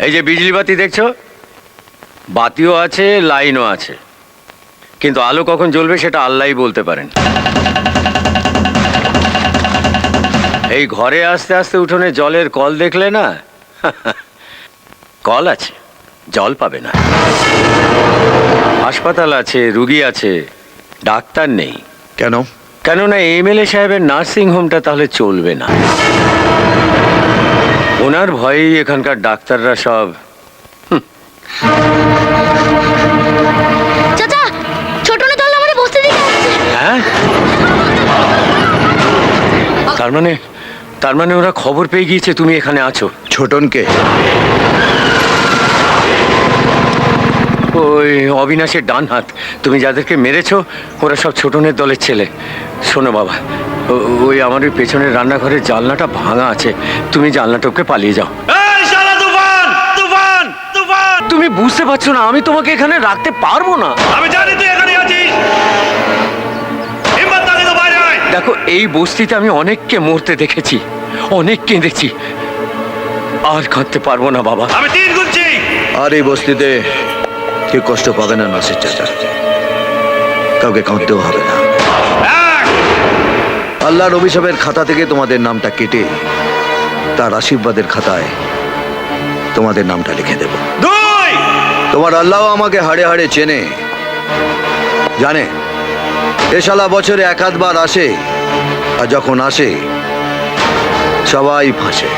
এই যে বিজলি বাতি দেখছো, বাতিও আছে, লাইনও আছে, কিন্তু আলো কখন জ্বলবে সেটা আল্লাহই বলতে পারেন। এই ঘরে আস্তে আস্তে উঠোনে জলের কল দেখলে না, কল আছে, জল পাবে না। হাসপাতাল আছে, রুগী আছে, ডাক্তার নেই। কেন? কেননা এমএলএ সাহেবের নার্সিং হোমটা তাহলে চলবে না। ওনার ভয়েই এখানকার ডাক্তাররা সব চাচা, ছোট না তাহলে আমাদের বসতে দিতে আসছে। হ্যাঁ, তার মানে ওরা খবর পেয়ে গিয়েছে তুমি এখানে আছো। ছোটনকে? ওই অবিনাশের ডান হাত, তুমি যাদেরকে মেরেছো ওরা সব ছোটনের দলের ছেলে। শোনো বাবা, ওই আমার ওই পেছনের রান্নাঘরের জানলাটা ভাঙা আছে, তুমি জানলাটাকে পালিয়ে যাও। তুমি বুঝতে পারছো না, আমি তোমাকে এখানে রাখতে পারবো না। আমি জানি তুই এখানে আছিস। হিম্মত থাকলে তো বাইরে আয়। দেখো, এই বস্তিতে আমি অনেককে মরতে দেখেছি, অনেক কেঁদেছি, আর কাঁদতে পারবো না বাবা। আমি 3 গুনছি। আর এই বস্তিতে কেউ কষ্ট পাবে না নাসির চাচা, কাউকে কাঁদতেও হবে না। আল্লাহর অভিশাপের খাতা থেকে তোমাদের নামটা কেটে তার আশীর্বাদের খাতায় তোমাদের নামটা লিখে দেব। 2 তোমার আল্লাহ আমাকে হাড়ে হাড়ে চেনে, জানে এ শালা বছরে 1-8 বার আসে, আর যখন আসে সবাই ফাঁসে।